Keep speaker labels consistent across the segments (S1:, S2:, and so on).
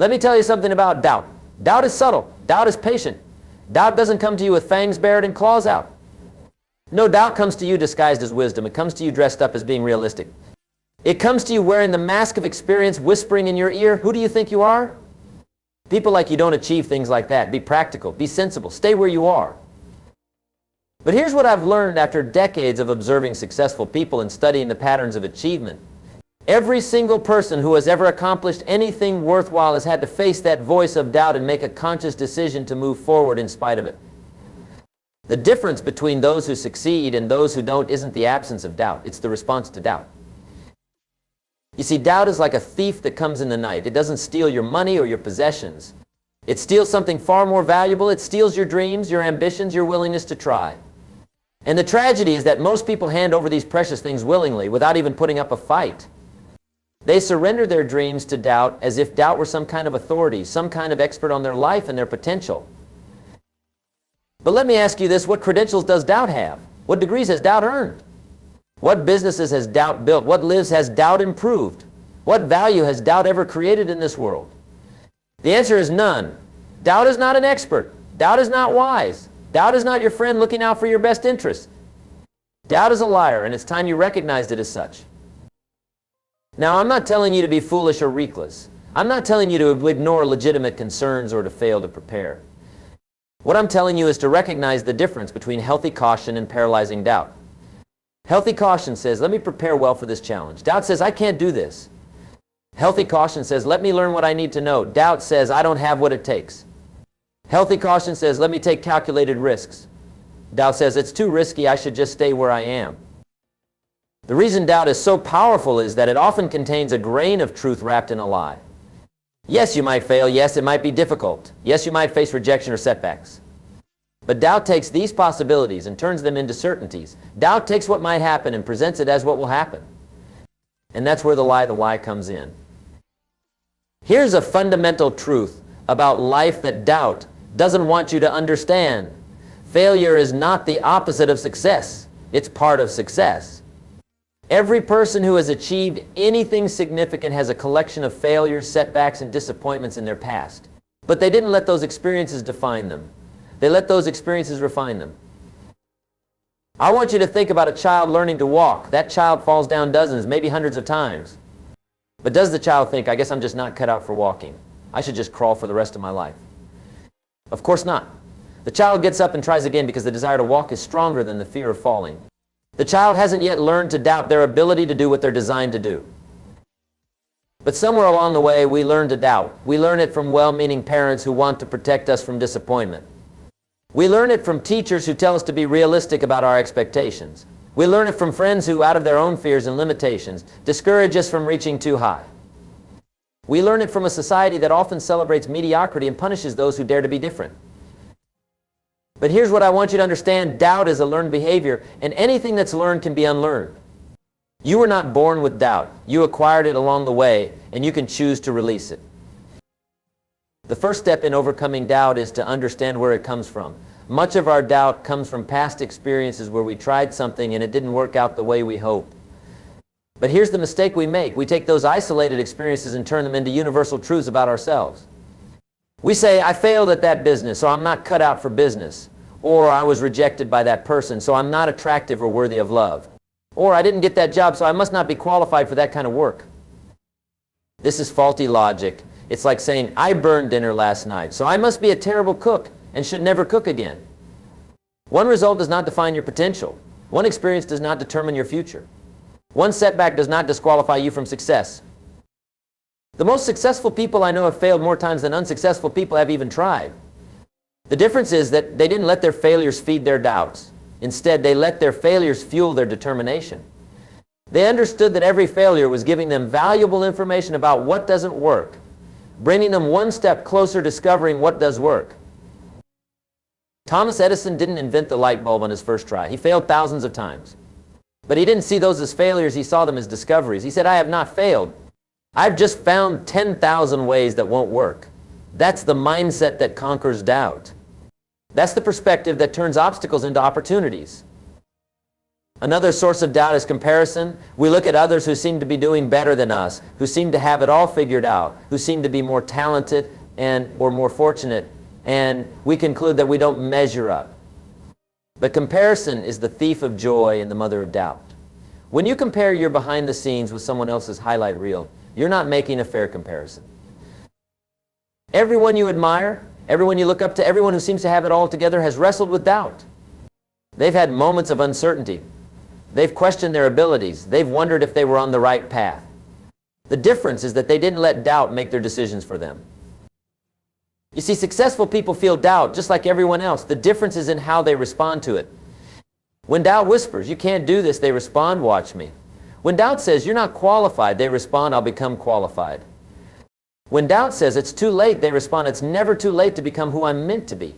S1: Let me tell you something about doubt. Doubt is subtle. Doubt is patient. Doubt doesn't come to you with fangs bared and claws out. No, doubt comes to you disguised as wisdom. It comes to you dressed up as being realistic. It comes to you wearing the mask of experience, whispering in your ear, who do you think you are? People like you don't achieve things like that. Be practical. Be sensible. Stay where you are. But here's what I've learned after decades of observing successful people and studying the patterns of achievement. Every single person who has ever accomplished anything worthwhile has had to face that voice of doubt and make a conscious decision to move forward in spite of it. The difference between those who succeed and those who don't isn't the absence of doubt. It's the response to doubt. You see, doubt is like a thief that comes in the night. It doesn't steal your money or your possessions. It steals something far more valuable. It steals your dreams, your ambitions, your willingness to try. And the tragedy is that most people hand over these precious things willingly without even putting up a fight. They surrender their dreams to doubt as if doubt were some kind of authority, some kind of expert on their life and their potential. But let me ask you this, what credentials does doubt have? What degrees has doubt earned? What businesses has doubt built? What lives has doubt improved? What value has doubt ever created in this world? The answer is none. Doubt is not an expert. Doubt is not wise. Doubt is not your friend looking out for your best interests. Doubt is a liar, and it's time you recognized it as such. Now, I'm not telling you to be foolish or reckless. I'm not telling you to ignore legitimate concerns or to fail to prepare. What I'm telling you is to recognize the difference between healthy caution and paralyzing doubt. Healthy caution says, let me prepare well for this challenge. Doubt says, I can't do this. Healthy caution says, let me learn what I need to know. Doubt says, I don't have what it takes. Healthy caution says, let me take calculated risks. Doubt says, it's too risky, I should just stay where I am. The reason doubt is so powerful is that it often contains a grain of truth wrapped in a lie. Yes, you might fail. Yes, it might be difficult. Yes, you might face rejection or setbacks. But doubt takes these possibilities and turns them into certainties. Doubt takes what might happen and presents it as what will happen. And that's where the lie comes in. Here's a fundamental truth about life that doubt doesn't want you to understand. Failure is not the opposite of success. It's part of success. Every person who has achieved anything significant has a collection of failures, setbacks, and disappointments in their past. But they didn't let those experiences define them. They let those experiences refine them. I want you to think about a child learning to walk. That child falls down dozens, maybe hundreds of times. But does the child think, I guess I'm just not cut out for walking. I should just crawl for the rest of my life? Of course not. The child gets up and tries again because the desire to walk is stronger than the fear of falling. The child hasn't yet learned to doubt their ability to do what they're designed to do. But somewhere along the way, we learn to doubt. We learn it from well-meaning parents who want to protect us from disappointment. We learn it from teachers who tell us to be realistic about our expectations. We learn it from friends who, out of their own fears and limitations, discourage us from reaching too high. We learn it from a society that often celebrates mediocrity and punishes those who dare to be different. But here's what I want you to understand. Doubt is a learned behavior, and anything that's learned can be unlearned. You were not born with doubt. You acquired it along the way, and you can choose to release it. The first step in overcoming doubt is to understand where it comes from. Much of our doubt comes from past experiences where we tried something and it didn't work out the way we hoped. But here's the mistake we make. We take those isolated experiences and turn them into universal truths about ourselves. We say, I failed at that business, so I'm not cut out for business. Or I was rejected by that person, so I'm not attractive or worthy of love. Or I didn't get that job, so I must not be qualified for that kind of work. This is faulty logic. It's like saying, I burned dinner last night, so I must be a terrible cook and should never cook again. One result does not define your potential. One experience does not determine your future. One setback does not disqualify you from success. The most successful people I know have failed more times than unsuccessful people have even tried. The difference is that they didn't let their failures feed their doubts. Instead, they let their failures fuel their determination. They understood that every failure was giving them valuable information about what doesn't work, bringing them one step closer to discovering what does work. Thomas Edison didn't invent the light bulb on his first try. He failed thousands of times. But he didn't see those as failures, he saw them as discoveries. He said, I have not failed. I've just found 10,000 ways that won't work. That's the mindset that conquers doubt. That's the perspective that turns obstacles into opportunities. Another source of doubt is comparison. We look at others who seem to be doing better than us, who seem to have it all figured out, who seem to be more talented or more fortunate, and we conclude that we don't measure up. But comparison is the thief of joy and the mother of doubt. When you compare your behind the scenes with someone else's highlight reel, you're not making a fair comparison. Everyone you admire, everyone you look up to, everyone who seems to have it all together has wrestled with doubt. They've had moments of uncertainty. They've questioned their abilities. They've wondered if they were on the right path. The difference is that they didn't let doubt make their decisions for them. You see, successful people feel doubt just like everyone else. The difference is in how they respond to it. When doubt whispers, "You can't do this," they respond, "Watch me." When doubt says, "You're not qualified," they respond, "I'll become qualified." When doubt says, "It's too late," they respond, "It's never too late to become who I'm meant to be."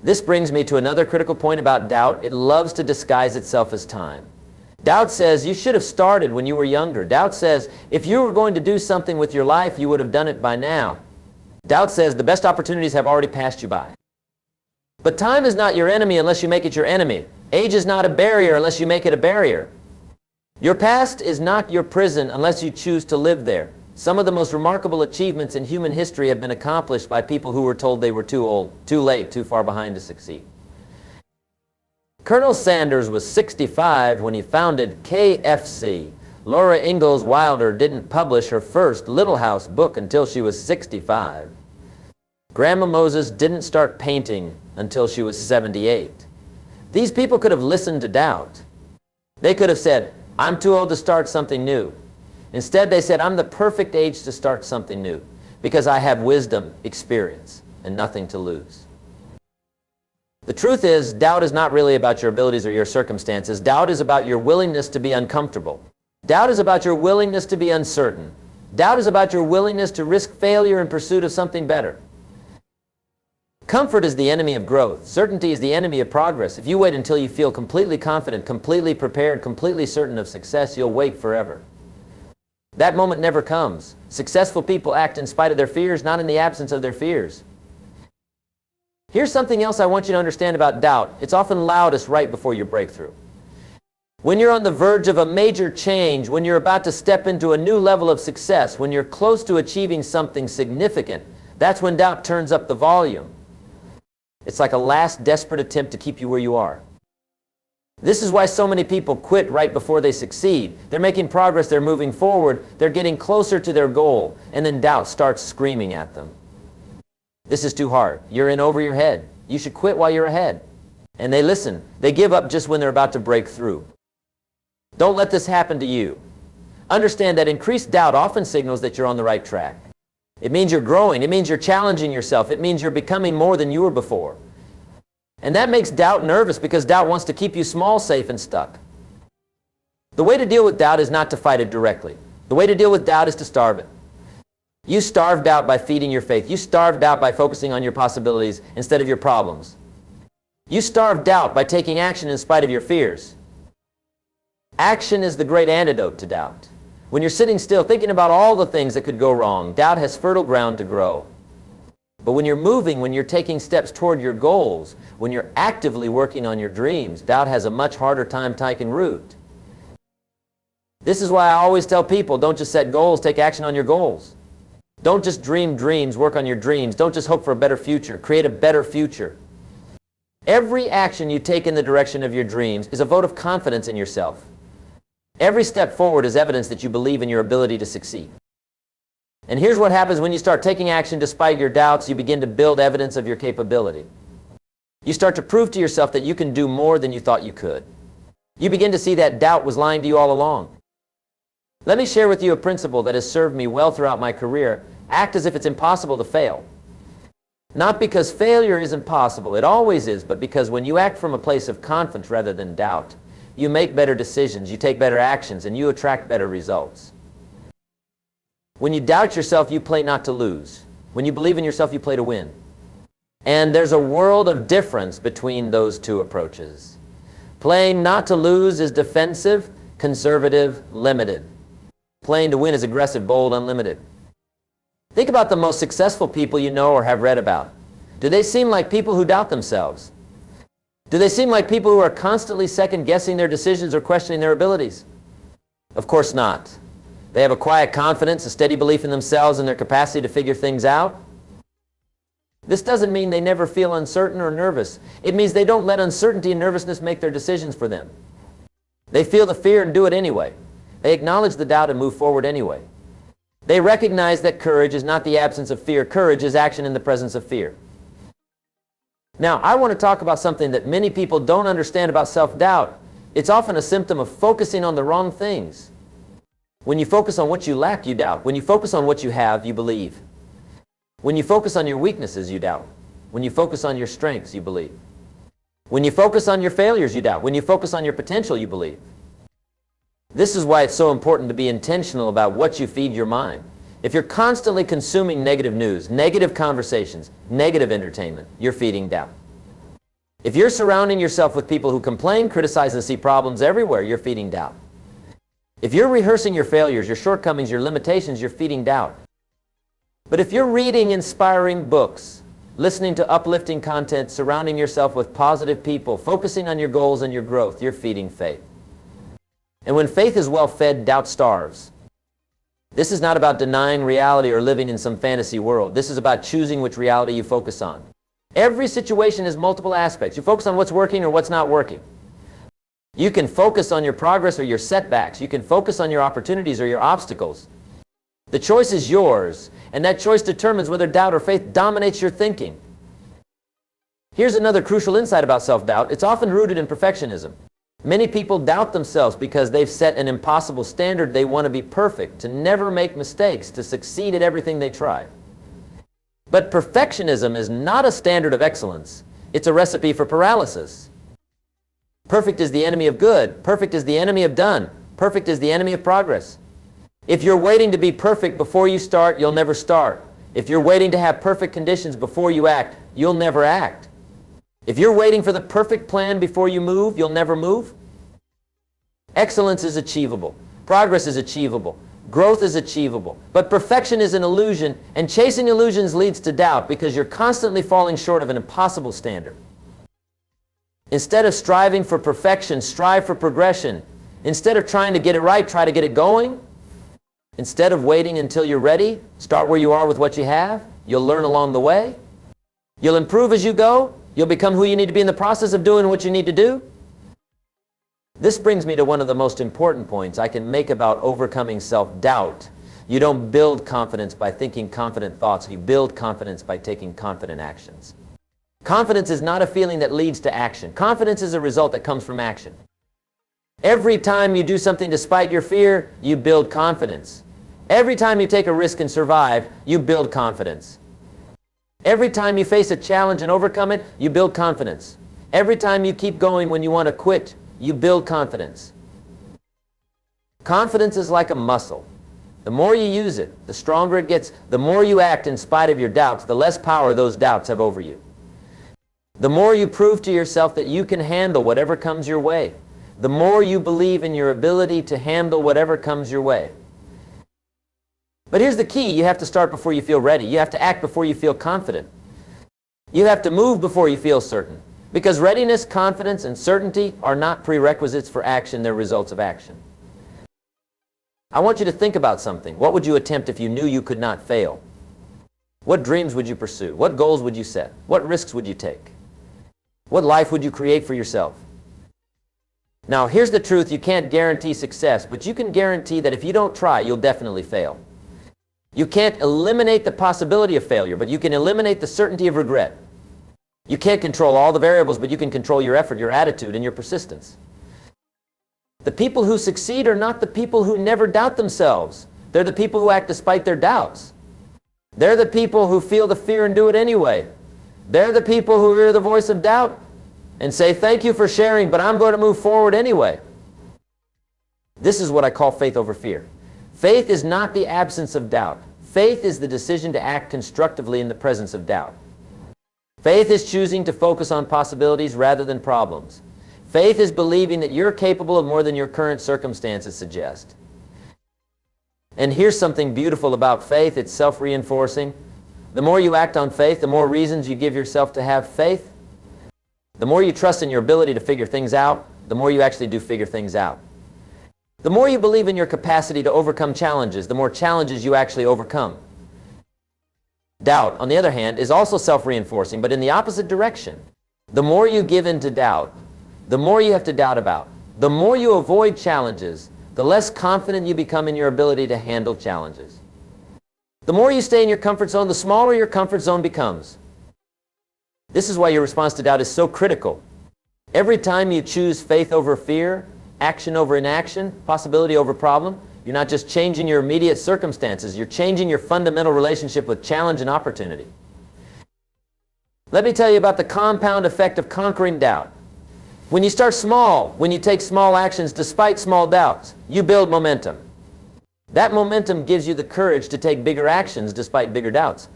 S1: This brings me to another critical point about doubt. It loves to disguise itself as time. Doubt says, "You should have started when you were younger." Doubt says, "If you were going to do something with your life, you would have done it by now." Doubt says, "The best opportunities have already passed you by." But time is not your enemy unless you make it your enemy. Age is not a barrier unless you make it a barrier. Your past is not your prison unless you choose to live there. Some of the most remarkable achievements in human history have been accomplished by people who were told they were too old, too late, too far behind to succeed. Colonel Sanders was 65 when he founded KFC. Laura Ingalls Wilder didn't publish her first Little House book until she was 65. Grandma Moses didn't start painting until she was 78. These people could have listened to doubt. They could have said, "I'm too old to start something new." Instead, they said, "I'm the perfect age to start something new because I have wisdom, experience, and nothing to lose." The truth is, doubt is not really about your abilities or your circumstances. Doubt is about your willingness to be uncomfortable. Doubt is about your willingness to be uncertain. Doubt is about your willingness to risk failure in pursuit of something better. Comfort is the enemy of growth. Certainty is the enemy of progress. If you wait until you feel completely confident, completely prepared, completely certain of success, you'll wait forever. That moment never comes. Successful people act in spite of their fears, not in the absence of their fears. Here's something else I want you to understand about doubt. It's often loudest right before your breakthrough. When you're on the verge of a major change, when you're about to step into a new level of success, when you're close to achieving something significant, that's when doubt turns up the volume. It's like a last desperate attempt to keep you where you are. This is why so many people quit right before they succeed. They're making progress, they're moving forward, they're getting closer to their goal, and then doubt starts screaming at them. "This is too hard. You're in over your head. You should quit while you're ahead." And they listen. They give up just when they're about to break through. Don't let this happen to you. Understand that increased doubt often signals that you're on the right track. It means you're growing. It means you're challenging yourself. It means you're becoming more than you were before. And that makes doubt nervous because doubt wants to keep you small, safe, and stuck. The way to deal with doubt is not to fight it directly. The way to deal with doubt is to starve it. You starve doubt by feeding your faith. You starve doubt by focusing on your possibilities instead of your problems. You starve doubt by taking action in spite of your fears. Action is the great antidote to doubt. When you're sitting still thinking about all the things that could go wrong, doubt has fertile ground to grow. But when you're moving, when you're taking steps toward your goals, when you're actively working on your dreams, doubt has a much harder time taking root. This is why I always tell people, don't just set goals, take action on your goals. Don't just dream dreams, work on your dreams. Don't just hope for a better future, create a better future. Every action you take in the direction of your dreams is a vote of confidence in yourself. Every step forward is evidence that you believe in your ability to succeed. And here's what happens when you start taking action despite your doubts. You begin to build evidence of your capability. You start to prove to yourself that you can do more than you thought you could. You begin to see that doubt was lying to you all along. Let me share with you a principle that has served me well throughout my career. Act as if it's impossible to fail. Not because failure isn't possible, it always is, but because when you act from a place of confidence rather than doubt, you make better decisions, you take better actions, and you attract better results. When you doubt yourself, you play not to lose. When you believe in yourself, you play to win. And there's a world of difference between those two approaches. Playing not to lose is defensive, conservative, limited. Playing to win is aggressive, bold, unlimited. Think about the most successful people you know or have read about. Do they seem like people who doubt themselves? Do they seem like people who are constantly second-guessing their decisions or questioning their abilities? Of course not. They have a quiet confidence, a steady belief in themselves and their capacity to figure things out. This doesn't mean they never feel uncertain or nervous. It means they don't let uncertainty and nervousness make their decisions for them. They feel the fear and do it anyway. They acknowledge the doubt and move forward anyway. They recognize that courage is not the absence of fear. Courage is action in the presence of fear. Now, I want to talk about something that many people don't understand about self-doubt. It's often a symptom of focusing on the wrong things. When you focus on what you lack, you doubt. When you focus on what you have, you believe. When you focus on your weaknesses, you doubt. When you focus on your strengths, you believe. When you focus on your failures, you doubt. When you focus on your potential, you believe. This is why it's so important to be intentional about what you feed your mind. If you're constantly consuming negative news, negative conversations, negative entertainment, you're feeding doubt. If you're surrounding yourself with people who complain, criticize, and see problems everywhere, you're feeding doubt. If you're rehearsing your failures, your shortcomings, your limitations, you're feeding doubt. But if you're reading inspiring books, listening to uplifting content, surrounding yourself with positive people, focusing on your goals and your growth, you're feeding faith. And when faith is well fed, doubt starves. This is not about denying reality or living in some fantasy world. This is about choosing which reality you focus on. Every situation has multiple aspects. You focus on what's working or what's not working. You can focus on your progress or your setbacks. You can focus on your opportunities or your obstacles. The choice is yours, and that choice determines whether doubt or faith dominates your thinking. Here's another crucial insight about self-doubt. It's often rooted in perfectionism. Many people doubt themselves because they've set an impossible standard. They want to be perfect, to never make mistakes, to succeed at everything they try. But perfectionism is not a standard of excellence. It's a recipe for paralysis. Perfect is the enemy of good. Perfect is the enemy of done. Perfect is the enemy of progress. If you're waiting to be perfect before you start, you'll never start. If you're waiting to have perfect conditions before you act, you'll never act. If you're waiting for the perfect plan before you move, you'll never move. Excellence is achievable. Progress is achievable. Growth is achievable. But perfection is an illusion, and chasing illusions leads to doubt because you're constantly falling short of an impossible standard. Instead of striving for perfection, strive for progression. Instead of trying to get it right, try to get it going. Instead of waiting until you're ready, start where you are with what you have. You'll learn along the way. You'll improve as you go. You'll become who you need to be in the process of doing what you need to do. This brings me to one of the most important points I can make about overcoming self-doubt. You don't build confidence by thinking confident thoughts. You build confidence by taking confident actions. Confidence is not a feeling that leads to action. Confidence is a result that comes from action. Every time you do something despite your fear, you build confidence. Every time you take a risk and survive, you build confidence. Every time you face a challenge and overcome it, you build confidence. Every time you keep going when you want to quit, you build confidence. Confidence is like a muscle. The more you use it, the stronger it gets. The more you act in spite of your doubts, the less power those doubts have over you. The more you prove to yourself that you can handle whatever comes your way, the more you believe in your ability to handle whatever comes your way. But here's the key. You have to start before you feel ready. You have to act before you feel confident. You have to move before you feel certain. Because readiness, confidence, and certainty are not prerequisites for action. They're results of action. I want you to think about something. What would you attempt if you knew you could not fail? What dreams would you pursue? What goals would you set? What risks would you take? What life would you create for yourself? Now, here's the truth. You can't guarantee success, but you can guarantee that if you don't try, you'll definitely fail. You can't eliminate the possibility of failure, but you can eliminate the certainty of regret. You can't control all the variables, but you can control your effort, your attitude, and your persistence. The people who succeed are not the people who never doubt themselves. They're the people who act despite their doubts. They're the people who feel the fear and do it anyway. They're the people who hear the voice of doubt and say, "Thank you for sharing, but I'm going to move forward anyway." This is what I call faith over fear. Faith is not the absence of doubt. Faith is the decision to act constructively in the presence of doubt. Faith is choosing to focus on possibilities rather than problems. Faith is believing that you're capable of more than your current circumstances suggest. And here's something beautiful about faith. It's self-reinforcing. The more you act on faith, the more reasons you give yourself to have faith. The more you trust in your ability to figure things out, the more you actually do figure things out. The more you believe in your capacity to overcome challenges, the more challenges you actually overcome. Doubt, on the other hand, is also self-reinforcing, but in the opposite direction. The more you give in to doubt, the more you have to doubt about. The more you avoid challenges, the less confident you become in your ability to handle challenges. The more you stay in your comfort zone, the smaller your comfort zone becomes. This is why your response to doubt is so critical. Every time you choose faith over fear, action over inaction, possibility over problem, you're not just changing your immediate circumstances, you're changing your fundamental relationship with challenge and opportunity. Let me tell you about the compound effect of conquering doubt. When you start small, when you take small actions despite small doubts, you build momentum. That momentum gives you the courage to take bigger actions despite bigger doubts.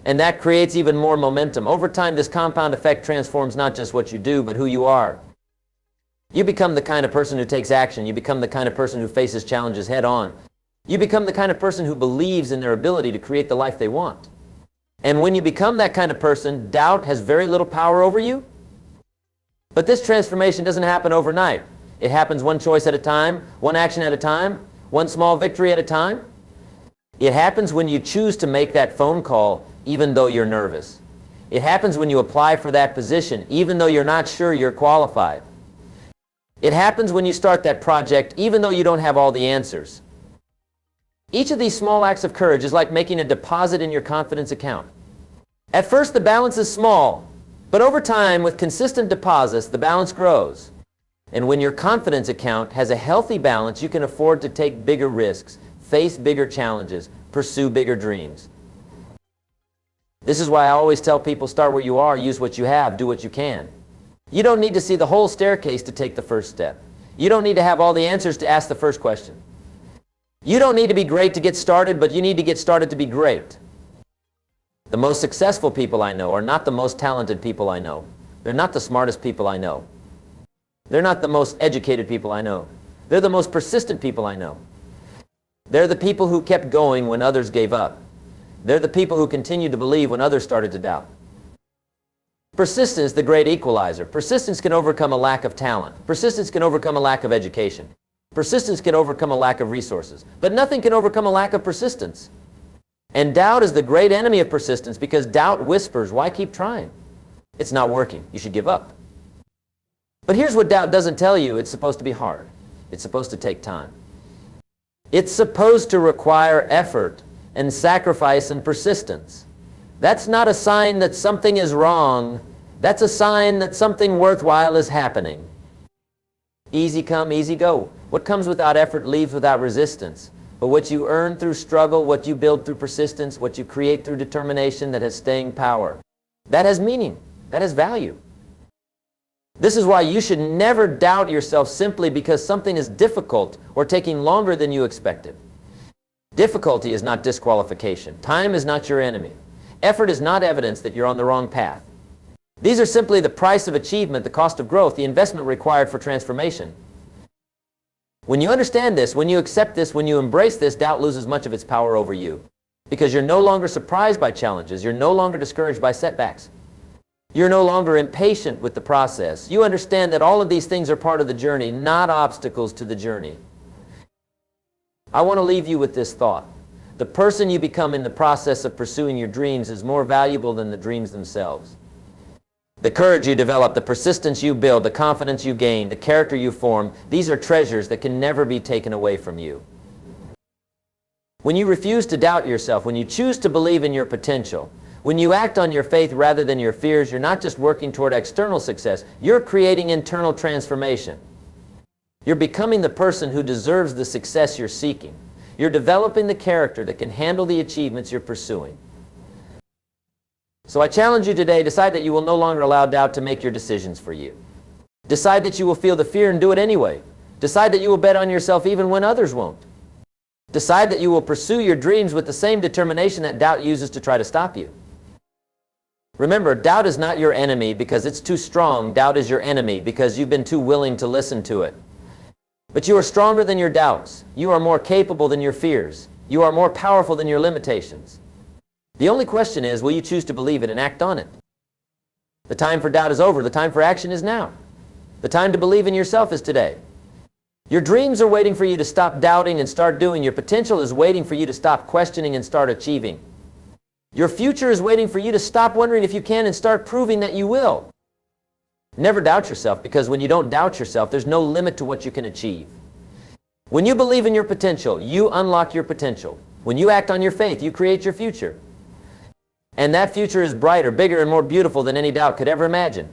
S1: And that creates even more momentum. Over time, this compound effect transforms not just what you do, but who you are. You become the kind of person who takes action. You become the kind of person who faces challenges head on. You become the kind of person who believes in their ability to create the life they want. And when you become that kind of person, doubt has very little power over you. But this transformation doesn't happen overnight. It happens one choice at a time, one action at a time, one small victory at a time. It happens when you choose to make that phone call even though you're nervous. It happens when you apply for that position even though you're not sure you're qualified. It happens when you start that project even though you don't have all the answers. Each of these small acts of courage is like making a deposit in your confidence account. At first the balance is small, but over time with consistent deposits the balance grows. And when your confidence account has a healthy balance, you can afford to take bigger risks, face bigger challenges, pursue bigger dreams. This is why I always tell people, start where you are, use what you have, do what you can. You don't need to see the whole staircase to take the first step. You don't need to have all the answers to ask the first question. You don't need to be great to get started, but you need to get started to be great. The most successful people I know are not the most talented people I know. They're not the smartest people I know. They're not the most educated people I know. They're the most persistent people I know. They're the people who kept going when others gave up. They're the people who continued to believe when others started to doubt. Persistence is the great equalizer. Persistence can overcome a lack of talent. Persistence can overcome a lack of education. Persistence can overcome a lack of resources. But nothing can overcome a lack of persistence. And doubt is the great enemy of persistence because doubt whispers, why keep trying? It's not working. You should give up. But here's what doubt doesn't tell you. It's supposed to be hard. It's supposed to take time. It's supposed to require effort and sacrifice and persistence. That's not a sign that something is wrong. That's a sign that something worthwhile is happening. Easy come, easy go. What comes without effort leaves without resistance. But what you earn through struggle, what you build through persistence, what you create through determination, that has staying power. That has meaning. That has value. This is why you should never doubt yourself simply because something is difficult or taking longer than you expected. Difficulty is not disqualification. Time is not your enemy. Effort is not evidence that you're on the wrong path. These are simply the price of achievement, the cost of growth, the investment required for transformation. When you understand this, when you accept this, when you embrace this, doubt loses much of its power over you. Because you're no longer surprised by challenges. You're no longer discouraged by setbacks. You're no longer impatient with the process. You understand that all of these things are part of the journey, not obstacles to the journey. I want to leave you with this thought. The person you become in the process of pursuing your dreams is more valuable than the dreams themselves. The courage you develop, the persistence you build, the confidence you gain, the character you form, these are treasures that can never be taken away from you. When you refuse to doubt yourself, when you choose to believe in your potential, when you act on your faith rather than your fears, you're not just working toward external success, you're creating internal transformation. You're becoming the person who deserves the success you're seeking. You're developing the character that can handle the achievements you're pursuing. So I challenge you today, decide that you will no longer allow doubt to make your decisions for you. Decide that you will feel the fear and do it anyway. Decide that you will bet on yourself even when others won't. Decide that you will pursue your dreams with the same determination that doubt uses to try to stop you. Remember, doubt is not your enemy because it's too strong. Doubt is your enemy because you've been too willing to listen to it. But you are stronger than your doubts. You are more capable than your fears. You are more powerful than your limitations. The only question is, will you choose to believe it and act on it? The time for doubt is over. The time for action is now. The time to believe in yourself is today. Your dreams are waiting for you to stop doubting and start doing. Your potential is waiting for you to stop questioning and start achieving. Your future is waiting for you to stop wondering if you can and start proving that you will. Never doubt yourself, because when you don't doubt yourself, there's no limit to what you can achieve. When you believe in your potential, you unlock your potential. When you act on your faith, you create your future. And that future is brighter, bigger, and more beautiful than any doubt could ever imagine.